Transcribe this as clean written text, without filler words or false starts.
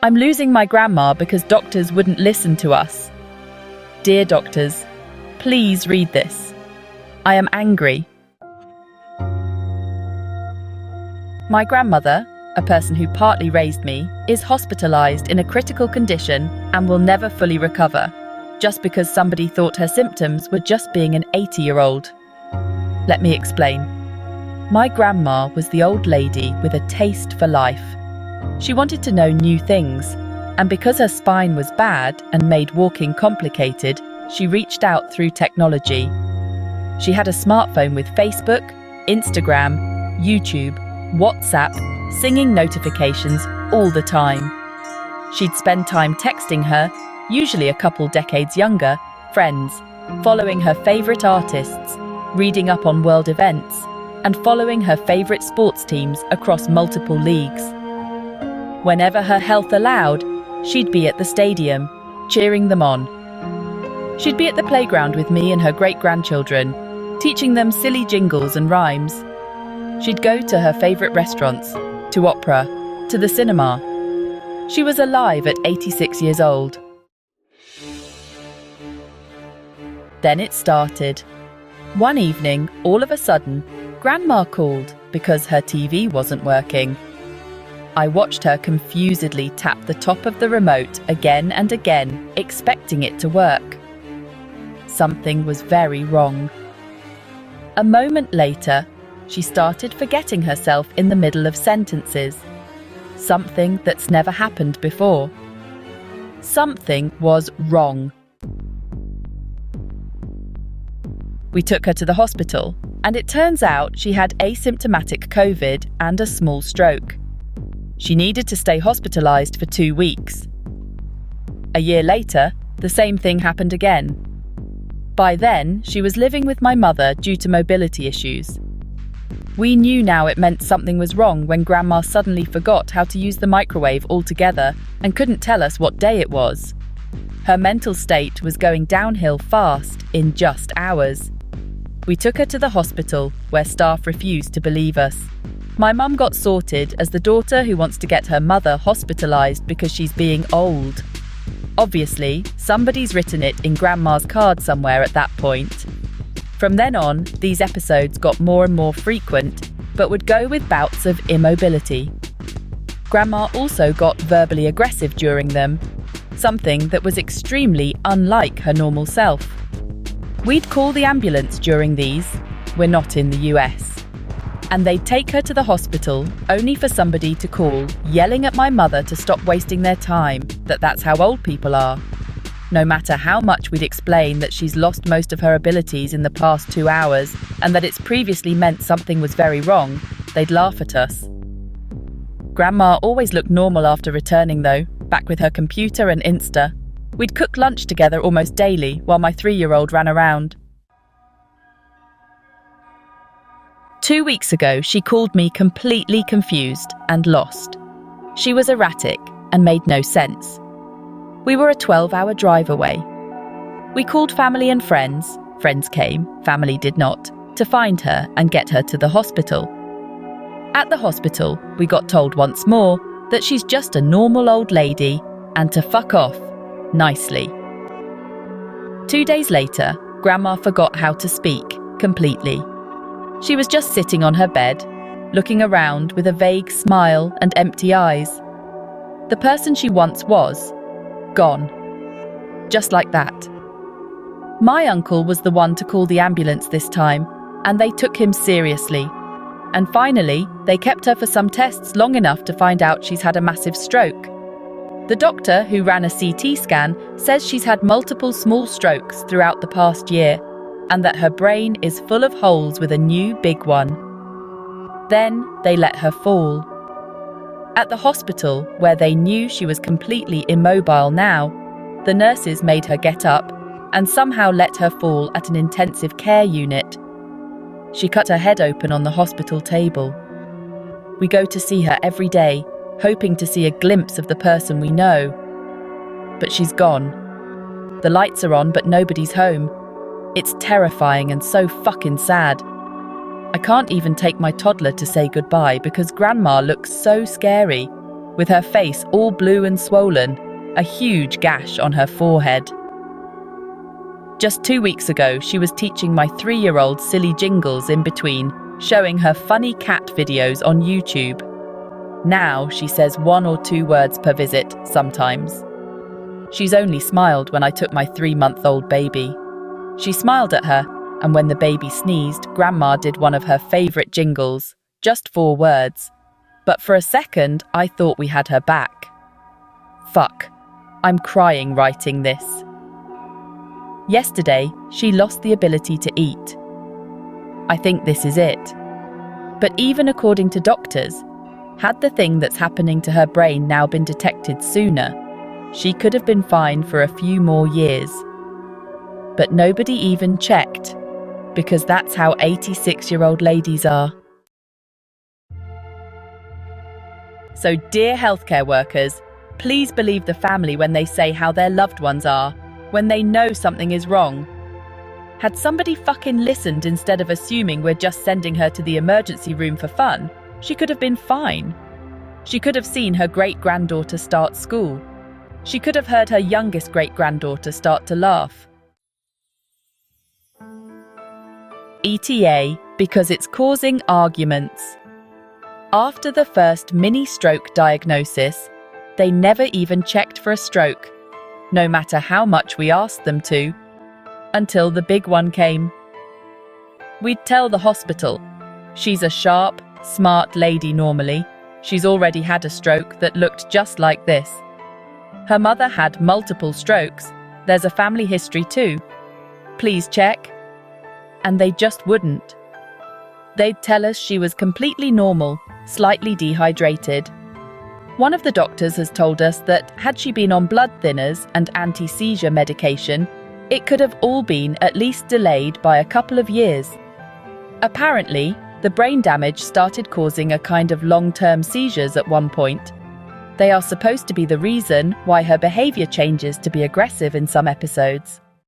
I'm losing my grandma because doctors wouldn't listen to us. Dear doctors, please read this. I am angry. My grandmother, a person who partly raised me, is hospitalized in a critical condition and will never fully recover, just because somebody thought her symptoms were just being an 80-year-old. Let me explain. My grandma was the old lady with a taste for life. She wanted to know new things, and because her spine was bad and made walking complicated, she reached out through technology. She had a smartphone with Facebook, Instagram, YouTube, WhatsApp, singing notifications all the time. She'd spend time texting her, usually a couple decades younger, friends, following her favourite artists, reading up on world events, and following her favourite sports teams across multiple leagues. Whenever her health allowed, she'd be at the stadium, cheering them on. She'd be at the playground with me and her great-grandchildren, teaching them silly jingles and rhymes. She'd go to her favourite restaurants, to opera, to the cinema. She was alive at 86 years old. Then it started. One evening, all of a sudden, Grandma called because her TV wasn't working. I watched her confusedly tap the top of the remote again and again, expecting it to work. Something was very wrong. A moment later, she started forgetting herself in the middle of sentences. Something that's never happened before. Something was wrong. We took her to the hospital, and it turns out she had asymptomatic COVID and a small stroke. She needed to stay hospitalized for 2 weeks. A year later, the same thing happened again. By then, she was living with my mother due to mobility issues. We knew now it meant something was wrong when Grandma suddenly forgot how to use the microwave altogether and couldn't tell us what day it was. Her mental state was going downhill fast in just hours. We took her to the hospital, where staff refused to believe us. My mum got sorted as the daughter who wants to get her mother hospitalised because she's being old. Obviously, somebody's written it in Grandma's card somewhere at that point. From then on, these episodes got more and more frequent, but would go with bouts of immobility. Grandma also got verbally aggressive during them, something that was extremely unlike her normal self. We'd call the ambulance during these, we're not in the US, and they'd take her to the hospital only for somebody to call, yelling at my mother to stop wasting their time, that's how old people are. No matter how much we'd explain that she's lost most of her abilities in the past 2 hours and that it's previously meant something was very wrong, they'd laugh at us. Grandma always looked normal after returning though, back with her computer and Insta. We'd cook lunch together almost daily while my 3-year-old ran around. 2 weeks ago, she called me completely confused and lost. She was erratic and made no sense. We were a 12-hour drive away. We called family and friends. Friends came, family did not, to find her and get her to the hospital. At the hospital, we got told once more that she's just a normal old lady and to fuck off, nicely. 2 days later, Grandma forgot how to speak, completely. She was just sitting on her bed, looking around with a vague smile and empty eyes. The person she once was, gone. Just like that. My uncle was the one to call the ambulance this time, and they took him seriously. And finally, they kept her for some tests long enough to find out she's had a massive stroke. The doctor who ran a CT scan says she's had multiple small strokes throughout the past year, and that her brain is full of holes with a new big one. Then they let her fall. At the hospital, where they knew she was completely immobile now, the nurses made her get up and somehow let her fall at an intensive care unit. She cut her head open on the hospital table. We go to see her every day, hoping to see a glimpse of the person we know. But she's gone. The lights are on, but nobody's home. It's terrifying and so fucking sad. I can't even take my toddler to say goodbye because Grandma looks so scary. with her face all blue and swollen, a huge gash on her forehead. Just 2 weeks ago, she was teaching my 3-year-old silly jingles in between, showing her funny cat videos on YouTube. Now she says 1 or 2 words per visit, sometimes. She's only smiled when I took my 3-month-old baby. She smiled at her, and when the baby sneezed, Grandma did one of her favourite jingles, just 4 words. But for a second, I thought we had her back. Fuck. I'm crying writing this. Yesterday, she lost the ability to eat. I think this is it. But even according to doctors, had the thing that's happening to her brain now been detected sooner, she could have been fine for a few more years. But nobody even checked, because that's how 86-year-old ladies are. So, dear healthcare workers, please believe the family when they say how their loved ones are, when they know something is wrong. Had somebody fucking listened instead of assuming we're just sending her to the emergency room for fun, she could have been fine. She could have seen her great-granddaughter start school. She could have heard her youngest great-granddaughter start to laugh. ETA, because it's causing arguments. After the first mini-stroke diagnosis, they never even checked for a stroke, no matter how much we asked them to, until the big one came. We'd tell the hospital, she's a sharp, smart lady normally. She's already had a stroke that looked just like this. Her mother had multiple strokes. There's a family history too. Please check. And they just wouldn't. They'd tell us she was completely normal, slightly dehydrated. One of the doctors has told us that had she been on blood thinners and anti-seizure medication, it could have all been at least delayed by a couple of years. Apparently, the brain damage started causing a kind of long-term seizures at one point. They are supposed to be the reason why her behavior changes to be aggressive in some episodes.